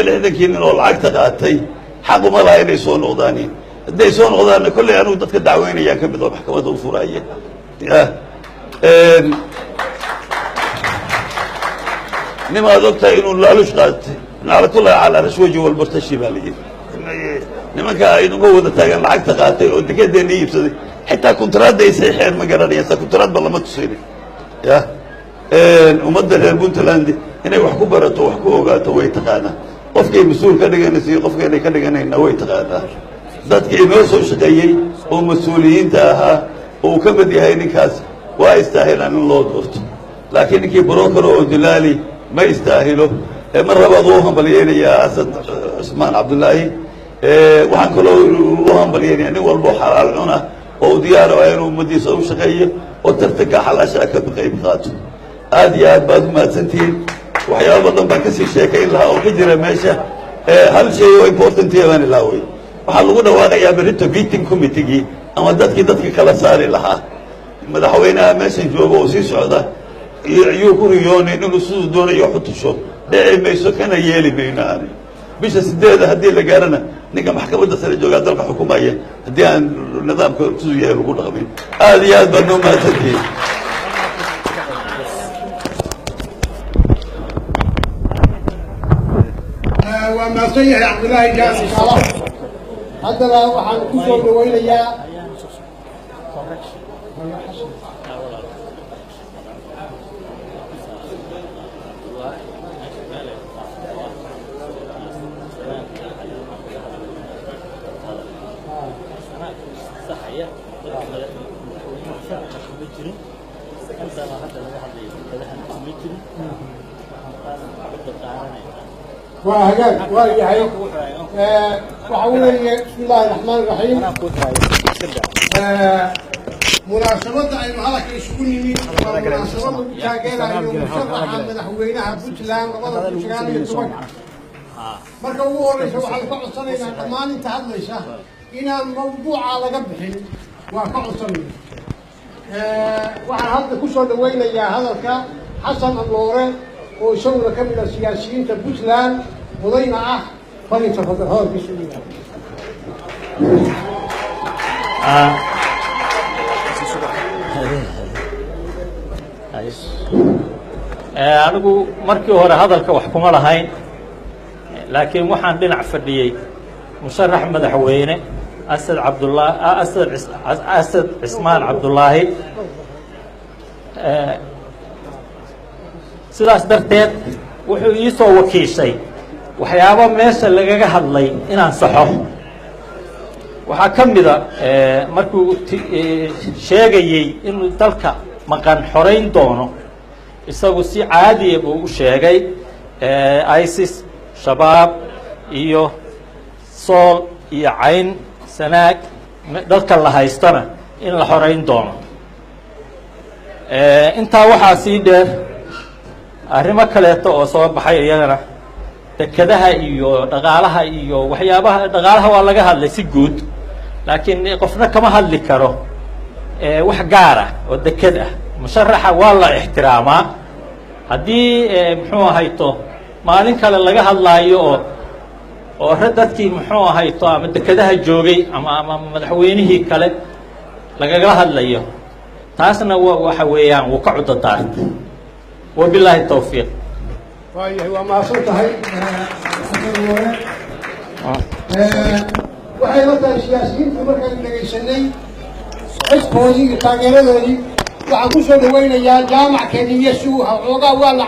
لحدا كين العقد قاتي حقه ما لا يسون نقدانين هدي يسون نقدان كل أنا ودتك دعوين يا كم بدو محكمة الفرعية نما دكتور إنه لا لش قات على كل على رشوة جوا البورصة الشمالية نما كأنه هو ده تاجر العقد قاتي ودك ده نيب حتى كونترات ده يصير ما قررني حتى كونترات بالله ما تصيري يا ومدة البنتلاندي هنا يحكوا برا ويحكوا وقاته ويتقانا قفكي مسؤول كدغنا سي قفكي كدغنا إنه ويتقانا dadka inoo soo shaqeeyay oo mas'uuliyiinta ahaa oo ka mid yahay ninkaas waa istaahilaan in loo doorto laakiin ninkii broker oo dilaali ma istaahilo mar labaad uu hambalyeynaya Asad Usmaan Abdullaahi waxaan kaloo u hambalyeynaya nin walba xalaal cuna oo diyaar ah inuu umadiisa u shaqeeyo oo tartanka xalaasha ka qayb qaato aad iyo aad baad mahadsantihiin waxyaabo badan baan ka sii sheekayn lahaa oo ka jira meesha hal shay oo important ah ilaa way waxaa lagu dhawaaqayaa berrito meeting committee ama dadkii kala saari lahaa madaxweynaha meeshan jooga oo sii socda iyo ku riyoonay inuu sidoo doonayo xutusho dhici mayso kana yeeli mayno bisha 8 hadii la gaarana ninka maxkamadda sare jooga dalka xukuumaya hadii aan nidaamka sidoo yahay lagu dhaqmin aad iyo aad baan u mahadsantihiin وما صيح عبد الله جاس إن شاء الله هذا لا وحن كسر دوينا يا وهجاك وهي وحولي بسم الله الرحمن الرحيم مناسبة أنه هذا يشكون يمين مناسبة تاجرة أنه مشرع مدحوينها بوتلان وضع بوتلان يتوقع مركب هو رئيس وحال قاع صنينا ما انتهى ليش إن الموضوع على قبحه وقاع صنينا وعلى هذا كسر دوينا يا هذا حسن اللورين ويسوي كم السياسيين بوتلان وضينا فليتفضل هذا بسم الله anigu markii hore hadalka wax kuma lahayn laakiin waxaan dhinac fadhiyay musharax madaxweyne Asad Usmaan Abdullaahi sidaas darteed wuxuu ii soo wakiishay waxyaabo meesha lagaga hadlay inaan saxo waxaa ka mid ah markuu sheegayay inuu dalka maqan xoreyn doono isagu si caadi ah uu sheegay ISIS shabaab iyo sool iyo cayn sanaag dalka la haystana in la xoreyn doono intaa waxaa sii dheer arrimo kaleeto oo soo baxay iyagana dekadaha iyo dhaqaalaha iyo waxyaabaha dhaqaalaha waa laga hadlay si guud laakiin qofna kama hadli karo wax gaar ah oo dekad ah musharaxa waa la ixtiraamaa haddii muxuu ahayto maalin kale laga hadlaayo oo dadkii muxuu ahayto ama dekadaha joogay ama madaxweynihii kale lagaga hadlayo taasna waxa weeyaan wuu ka cudadaartay وبالله التوفيق. وما صرت هاي waxay la tahay siyaasiyiinta markaan dhageysanay xisboodii taageeradoodii waxaan ku soo dhawaynayaa jaamac keniya si uu xoogaa waa la